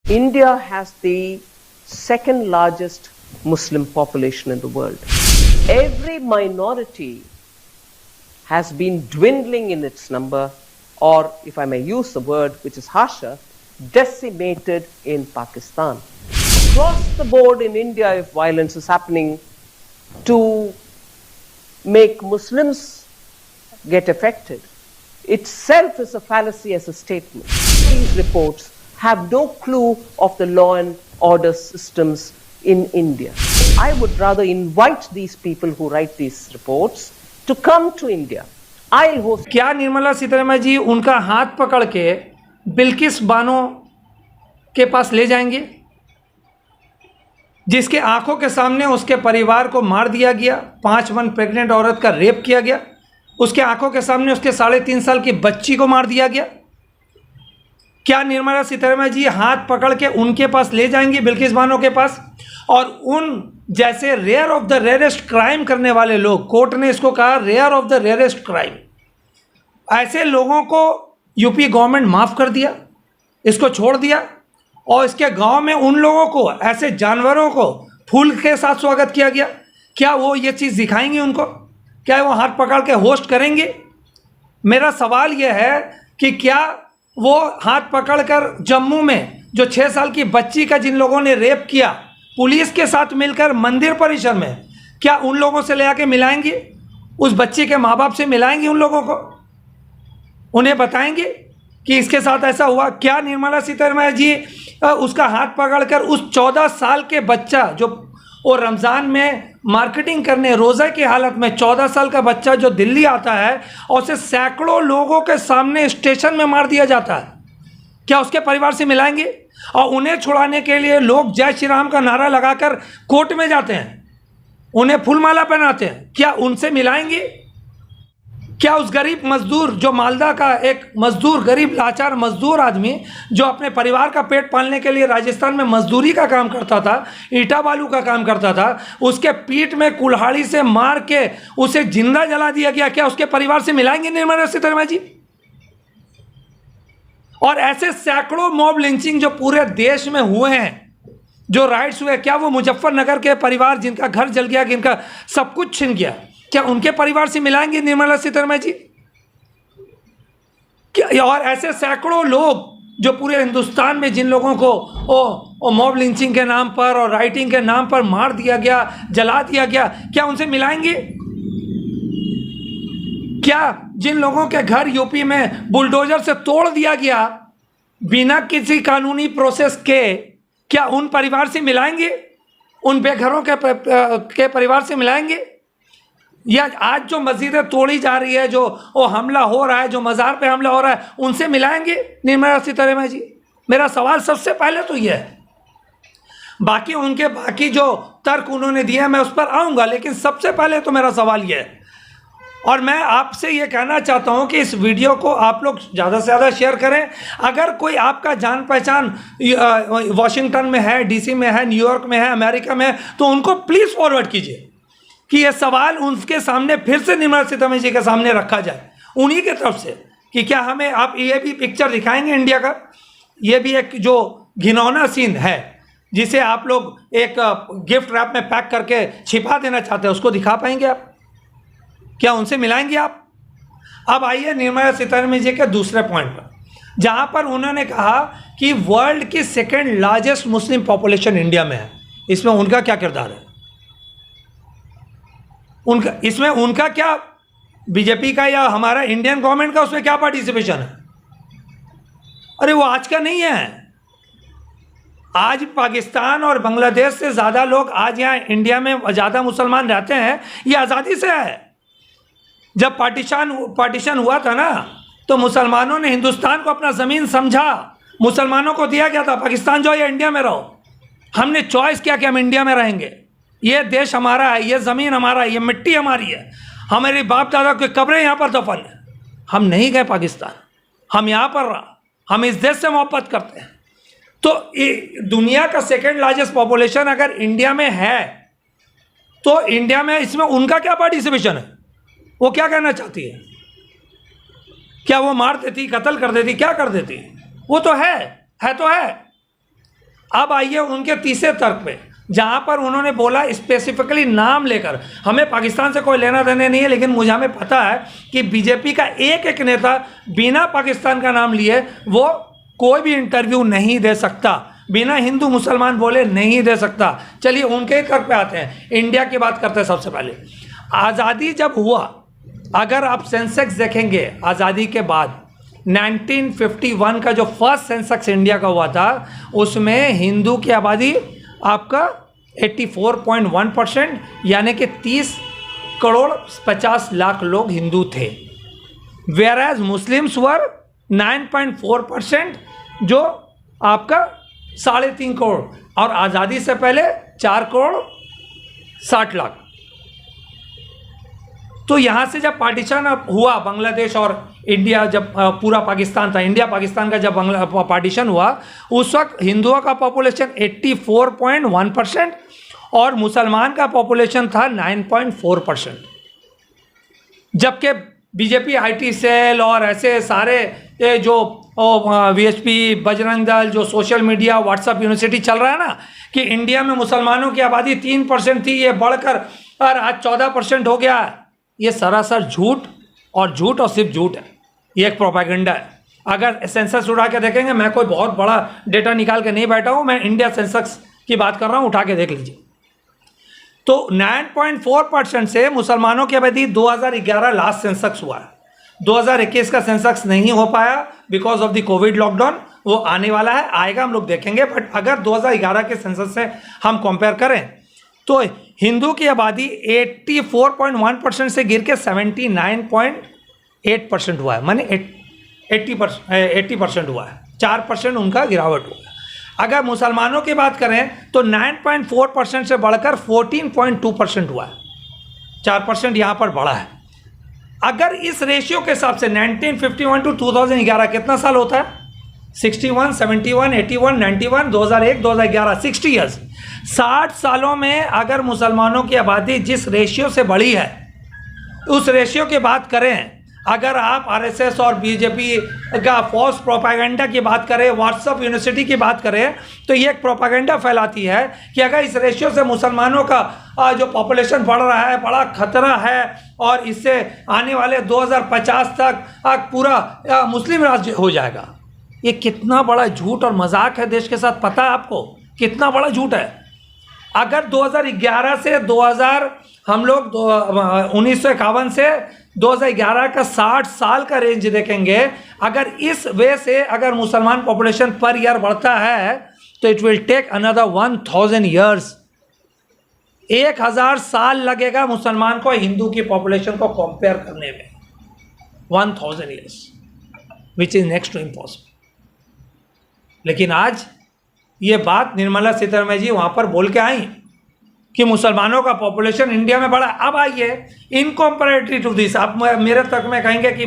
India has the second largest Muslim population in the world. Every minority has been dwindling in its number, or if I may use the word which is harsher, decimated in Pakistan. Across the board in India, if violence is happening to make Muslims get affected, itself is a fallacy as a statement. These reports have no clue of the law and order systems in India. I would rather invite these people who write these reports to come to India. I'll host. क्या निर्मला सीतारमण जी उनका हाथ पकड़ के बिल्किस बानो के पास ले जाएंगे, जिसके आंखों के सामने उसके परिवार को मार दिया गया, 5 मन प्रेग्नेंट औरत का रेप किया गया, उसके आंखों के सामने उसके 3.5 साल की बच्ची को मार दिया गया? क्या निर्मला सीतारमण जी हाथ पकड़ के उनके पास ले जाएंगी, बिल्किस बानो के पास? और उन जैसे rare of the rarest crime करने वाले लोग, कोर्ट ने इसको कहा rare of the rarest crime, ऐसे लोगों को यूपी गवर्नमेंट माफ़ कर दिया, इसको छोड़ दिया, और इसके गांव में उन लोगों को, ऐसे जानवरों को फूल के साथ स्वागत किया गया। क्या वो ये चीज़ दिखाएंगे उनको? क्या वो हाथ पकड़ के होस्ट करेंगे? मेरा सवाल यह है कि क्या वो हाथ पकड़कर जम्मू में जो 6 साल की बच्ची का जिन लोगों ने रेप किया, पुलिस के साथ मिलकर मंदिर परिसर में, क्या उन लोगों से ले आके मिलाएंगे? उस बच्चे के माँ बाप से मिलाएंगे उन लोगों को? उन्हें बताएंगे कि इसके साथ ऐसा हुआ? क्या निर्मला सीतारमण जी उसका हाथ पकड़कर उस 14 साल के बच्चा जो वो रमज़ान में मार्केटिंग करने, रोज़ा की हालत में 14 साल का बच्चा जो दिल्ली आता है और उसे सैकड़ों लोगों के सामने स्टेशन में मार दिया जाता है, क्या उसके परिवार से मिलाएंगे? और उन्हें छुड़ाने के लिए लोग जय श्री राम का नारा लगाकर कोर्ट में जाते हैं, उन्हें फूलमाला पहनाते हैं, क्या उनसे मिलाएंगे? क्या उस गरीब मजदूर जो मालदा का एक मजदूर, गरीब लाचार मजदूर आदमी जो अपने परिवार का पेट पालने के लिए राजस्थान में मजदूरी का काम करता था, ईटा बालू का काम करता था, उसके पीठ में कुल्हाड़ी से मार के उसे जिंदा जला दिया गया, क्या उसके परिवार से मिलाएंगे निर्मला सीतारमण जी? और ऐसे सैकड़ों मॉब लिंचिंग जो पूरे देश में हुए हैं, जो राइट्स हुए, क्या वो मुजफ्फरनगर के परिवार जिनका घर जल गया, जिनका सब कुछ छिन गया, क्या उनके परिवार से मिलाएंगे निर्मला सीतारमण जी? क्या? और ऐसे सैकड़ों लोग जो पूरे हिंदुस्तान में जिन लोगों को मॉब लिंचिंग के नाम पर और राइटिंग के नाम पर मार दिया गया, जला दिया गया, क्या उनसे मिलाएंगे? क्या जिन लोगों के घर यूपी में बुलडोजर से तोड़ दिया गया बिना किसी कानूनी प्रोसेस के, क्या उन परिवार से मिलाएंगे? उन बेघरों के परिवार से मिलाएंगे? या आज जो मस्जिदें तोड़ी जा रही है, जो वो हमला हो रहा है, जो मज़ार पे हमला हो रहा है, उनसे मिलाएंगे निर्मला सीतारमण जी? मेरा सवाल सबसे पहले तो ये है। बाकी जो तर्क उन्होंने दिया मैं उस पर आऊँगा, लेकिन सबसे पहले तो मेरा सवाल ये है, और मैं आपसे ये कहना चाहता हूँ कि इस वीडियो को आप लोग ज़्यादा से ज़्यादा शेयर करें। अगर कोई आपका जान पहचान वाशिंगटन में है, DC में है, न्यूयॉर्क में है, अमेरिका में है, तो उनको प्लीज़ फॉरवर्ड कीजिए कि ये सवाल उनके सामने फिर से निर्मला सीतारमण जी के सामने रखा जाए, उन्हीं की तरफ से, कि क्या हमें आप ये भी पिक्चर दिखाएंगे इंडिया का? ये भी एक जो घिनौना सीन है जिसे आप लोग एक गिफ्ट रैप में पैक करके छिपा देना चाहते हैं, उसको दिखा पाएंगे आप? क्या उनसे मिलाएंगे आप? अब आइए निर्मला सीतारमण जी के दूसरे पॉइंट पर, जहाँ पर उन्होंने कहा कि वर्ल्ड की second largest Muslim population India में है। इसमें उनका क्या किरदार है? इसमें उनका क्या, बीजेपी का या हमारा इंडियन गवर्नमेंट का उसमें क्या पार्टिसिपेशन है? अरे वो आज का नहीं है। आज पाकिस्तान और बांग्लादेश से ज़्यादा लोग आज यहाँ इंडिया में ज़्यादा मुसलमान रहते हैं, ये आज़ादी से है। जब पार्टीशन हुआ था ना, तो मुसलमानों ने हिंदुस्तान को अपना ज़मीन समझा, मुसलमानों को दिया गया था पाकिस्तान जाओ या इंडिया में रहो। हमने चॉइस किया कि हम इंडिया में रहेंगे, ये देश हमारा है, ये ज़मीन हमारा है, ये मिट्टी हमारी है, हमारे बाप दादा की कब्रें यहाँ पर दफन है। हम नहीं गए पाकिस्तान, हम यहाँ पर रहा, हम इस देश से मोहब्बत करते हैं। तो दुनिया का सेकेंड लार्जेस्ट पॉपुलेशन अगर इंडिया में है, तो इंडिया में इसमें उनका क्या पार्टिसिपेशन है? वो क्या कहना चाहती है? क्या वो मार देती, कत्ल कर देती, क्या कर देती? वो तो है तो है। अब आइए उनके तीसरे तर्क पे, जहां पर उन्होंने बोला स्पेसिफिकली नाम लेकर, हमें पाकिस्तान से कोई लेना देना नहीं है, लेकिन मुझे हमें पता है कि बीजेपी का एक एक नेता बिना पाकिस्तान का नाम लिए वो कोई भी इंटरव्यू नहीं दे सकता, बिना हिंदू मुसलमान बोले नहीं दे सकता। चलिए उनके ही तर्क पे आते हैं, इंडिया की बात करते हैं। सबसे पहले आज़ादी जब हुआ, अगर आप सेंसेक्स देखेंगे आज़ादी के बाद 1951 का जो फर्स्ट सेंसेक्स इंडिया का हुआ था, उसमें हिंदू की आबादी आपका 84.1%, यानी कि 30 करोड़ 50 लाख लोग हिंदू थे। वेयर एज मुस्लिम्स वर 9.4%, जो आपका 3.5 करोड़, और आज़ादी से पहले 4 करोड़ 60 लाख। तो यहाँ से जब पार्टीशन हुआ बांग्लादेश और इंडिया, जब पूरा पाकिस्तान था, इंडिया पाकिस्तान का जब पार्टीशन हुआ, उस वक्त हिंदुओं का पॉपुलेशन 84.1% और मुसलमान का पॉपुलेशन था 9.4%। जबकि बीजेपी आईटी सेल और ऐसे सारे जो वीएचपी, बजरंग दल, जो सोशल मीडिया, व्हाट्सएप यूनिवर्सिटी चल रहा है ना, कि इंडिया में मुसलमानों की आबादी 3% थी, ये बढ़कर और आज 14% हो गया है। ये सरासर झूठ और सिर्फ झूठ है, ये एक प्रोपेगेंडा है। अगर सेंसस उठा के देखेंगे, मैं कोई बहुत बड़ा डेटा निकाल के नहीं बैठा हूँ, मैं इंडिया सेंसस की बात कर रहा हूँ, उठा के देख लीजिए। तो 9.4% से मुसलमानों की आबादी 2011 लास्ट सेंसस हुआ है। 2021 का सेंसस नहीं हो पाया because of the Covid lockdown, वो आने वाला है, आएगा, हम लोग देखेंगे। बट अगर 2011 के सेंसस से हम कंपेयर करें तो हिंदू की आबादी 84.1% से गिर के 79.8% हुआ है, माने 80% हुआ है, 4% उनका गिरावट हुआ है। अगर मुसलमानों की बात करें तो 9.4% से बढ़कर 14.2% हुआ है, 4% यहाँ पर बढ़ा है। अगर इस रेशियो के हिसाब से 1951 टू 2011 कितना साल होता है? 61, 71, 81, 91, 2001, 2011, 60 ईयर्स। 60 सालों में अगर मुसलमानों की आबादी जिस रेशियो से बढ़ी है, उस रेशियो की बात करें, अगर आप आरएसएस और बीजेपी का फॉल्स प्रोपेगेंडा की बात करें, व्हाट्सएप यूनिवर्सिटी की बात करें, तो ये एक प्रोपेगेंडा फैलाती है कि अगर इस रेशियो से मुसलमानों का जो पॉपुलेशन बढ़ रहा है, बड़ा खतरा है और इससे आने वाले 2050 तक पूरा मुस्लिम राज्य हो जाएगा। ये कितना बड़ा झूठ और मजाक है देश के साथ, पता है आपको कितना बड़ा झूठ है? अगर 2011 से 2000 हम लोग 1951 से 2011 का 60 साल का रेंज देखेंगे, अगर इस वे से अगर मुसलमान पॉपुलेशन पर ईयर बढ़ता है तो it will take another 1000 years. 1000 साल लगेगा मुसलमान को हिंदू की पॉपुलेशन को कंपेयर करने में, 1000 years, which is next to impossible. लेकिन आज ये बात निर्मला सीतारमण जी वहाँ पर बोल के आई कि मुसलमानों का पॉपुलेशन इंडिया में बढ़ा। अब आइए इन कंपैरेटिव टू दिस, आप मेरे तक में कहेंगे कि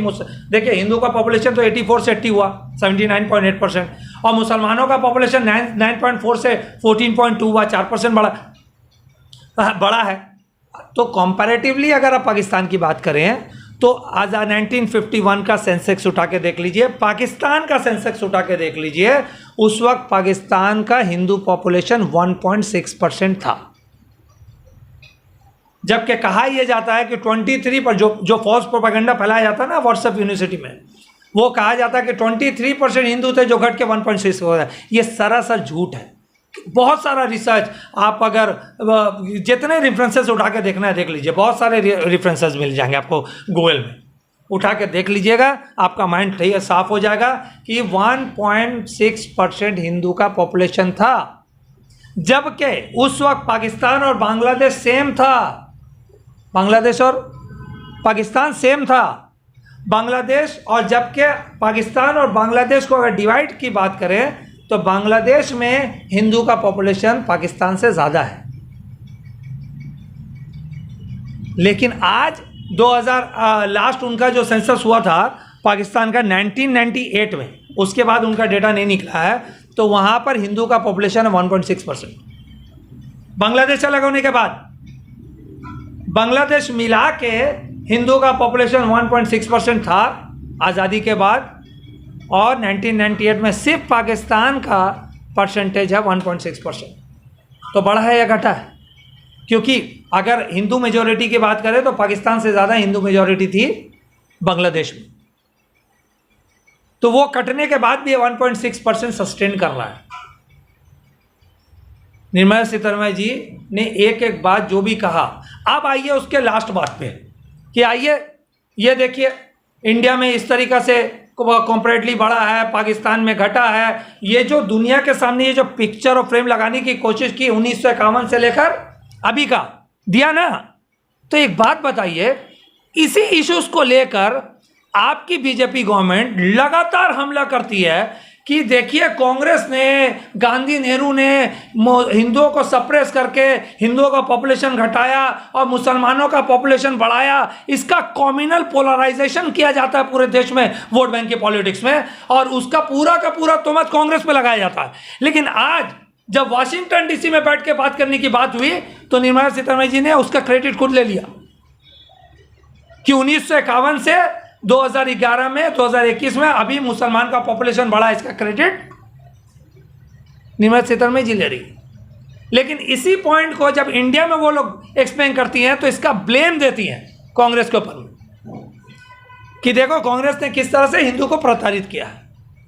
देखिए हिंदू का पॉपुलेशन तो 84 से 80 हुआ, 79.8%, और मुसलमानों का पॉपुलेशन 9.4 से 14.2 हुआ, 4% बड़ा है। तो कंपैरेटिवली अगर आप पाकिस्तान की बात करें तो आज 1951 का सेंसेक्स उठा के देख लीजिए, पाकिस्तान का सेंसेक्स उठा के देख लीजिए, उस वक्त पाकिस्तान का हिंदू पॉपुलेशन 1.6% था। जबकि कहा यह जाता है कि 23 पर जो फॉल्स प्रोपेगेंडा फैलाया जाता है ना व्हाट्सएप यूनिवर्सिटी में, वो कहा जाता है कि 23% हिंदू थे जो घट के 1.6 हो रहा है। ये सरासर झूठ है। बहुत सारा रिसर्च, आप अगर जितने रेफरेंसेस उठा के देखना है देख लीजिए, बहुत सारे रेफरेंसेस मिल जाएंगे आपको गूगल में, उठा के देख लीजिएगा, आपका माइंड साफ हो जाएगा कि 1.6% हिंदू का पॉपुलेशन था। जबकि उस वक्त पाकिस्तान और बांग्लादेश सेम था, बांग्लादेश और पाकिस्तान सेम था। बांग्लादेश और जबकि पाकिस्तान और बांग्लादेश को अगर डिवाइड की बात करें तो बांग्लादेश में हिंदू का पॉपुलेशन पाकिस्तान से ज़्यादा है। लेकिन आज 2000 लास्ट उनका जो सेंसस हुआ था पाकिस्तान का 1998 में, उसके बाद उनका डेटा नहीं निकला है, तो वहाँ पर हिंदू का पॉपुलेशन है 1.6%। बांग्लादेश अलग होने के बाद बांग्लादेश मिला के हिंदू का पॉपुलेशन 1.6% था आज़ादी के बाद, और 1998 में सिर्फ पाकिस्तान का परसेंटेज है 1.6%। तो बढ़ा है या घटा है? क्योंकि अगर हिंदू मेजॉरिटी की बात करें तो पाकिस्तान से ज़्यादा हिंदू मेजॉरिटी थी बांग्लादेश में, तो वो कटने के बाद भी 1.6% सस्टेन कर रहा है। निर्मला सीतारमण जी ने एक एक बात जो भी कहा, अब आइए उसके लास्ट बात पे कि आइए ये देखिए इंडिया में इस तरीक़ा से कॉम्परेटली बढ़ा है, पाकिस्तान में घटा है। ये जो दुनिया के सामने ये जो पिक्चर और फ्रेम लगाने की कोशिश की 1951 से लेकर अभी का दिया ना, तो एक बात बताइए, इसी इश्यूज को लेकर आपकी बीजेपी गवर्नमेंट लगातार हमला करती है कि देखिए कांग्रेस ने, गांधी नेहरू ने हिंदुओं को सप्रेस करके हिंदुओं का पॉपुलेशन घटाया और मुसलमानों का पॉपुलेशन बढ़ाया। इसका कम्युनल पोलराइजेशन किया जाता है पूरे देश में वोट बैंक की पॉलिटिक्स में, और उसका पूरा का पूरा तोहमत कांग्रेस पे लगाया जाता है। लेकिन आज जब वाशिंगटन डीसी में बैठ के बात करने की बात हुई तो निर्मला सीतारमण जी ने उसका क्रेडिट खुद ले लिया कि 1951 से 2011 में 2021 में अभी मुसलमान का पॉपुलेशन बढ़ा, इसका क्रेडिट निर्मला सीतारमण जी ले रही। लेकिन इसी पॉइंट को जब इंडिया में वो लोग एक्सप्लेन करती हैं तो इसका ब्लेम देती हैं कांग्रेस के ऊपर कि देखो कांग्रेस ने किस तरह से हिंदू को प्रताड़ित किया है।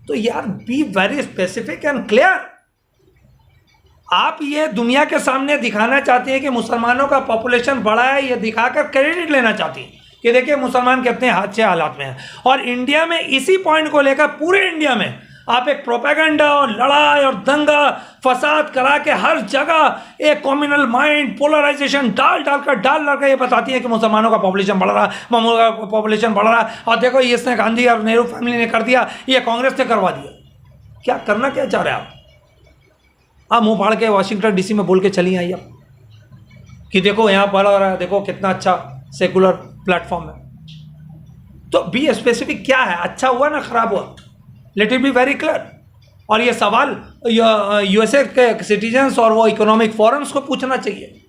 तो यार be very specific and clear. आप ये दुनिया के सामने दिखाना चाहती हैं कि मुसलमानों का पॉपुलेशन बढ़ा है, ये दिखाकर क्रेडिट लेना चाहती हैं कि देखिए मुसलमान कितने अच्छे हालात में हैं। और इंडिया में इसी पॉइंट को लेकर पूरे इंडिया में आप एक प्रोपेगेंडा और लड़ाई और दंगा फसाद करा के हर जगह एक कम्युनल माइंड पोलराइजेशन डाल कर ये बताती है कि मुसलमानों का पॉपुलेशन बढ़ रहा है, मामूल का पॉपुलेशन बढ़ रहा है, और देखो इसने गांधी और नेहरू फैमिली ने कर दिया, ये कांग्रेस ने करवा दिया। क्या करना क्या चाह रहे हैं आप मुंह फाड़ के वाशिंगटन डीसी में बोल के चली आई आप कि देखो यहाँ बढ़ रहा है, देखो कितना अच्छा सेकुलर प्लेटफॉर्म है। तो बी स्पेसिफिक क्या है, अच्छा हुआ ना खराब हुआ, let it be very clear. और ये सवाल यूएसए के सिटीजन्स और वो इकोनॉमिक फोरम्स को पूछना चाहिए।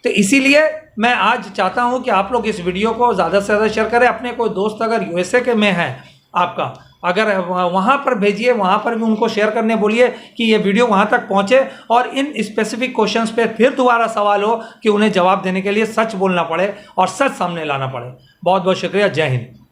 तो इसीलिए मैं आज चाहता हूं कि आप लोग इस वीडियो को ज़्यादा से ज़्यादा शेयर करें। अपने कोई दोस्त अगर यूएसए के में है आपका, अगर वहाँ पर भेजिए, वहाँ पर भी उनको शेयर करने बोलिए कि ये वीडियो वहाँ तक पहुँचे और इन स्पेसिफिक क्वेश्चंस पे फिर दोबारा सवाल हो कि उन्हें जवाब देने के लिए सच बोलना पड़े और सच सामने लाना पड़े। बहुत बहुत शुक्रिया। जय हिंद।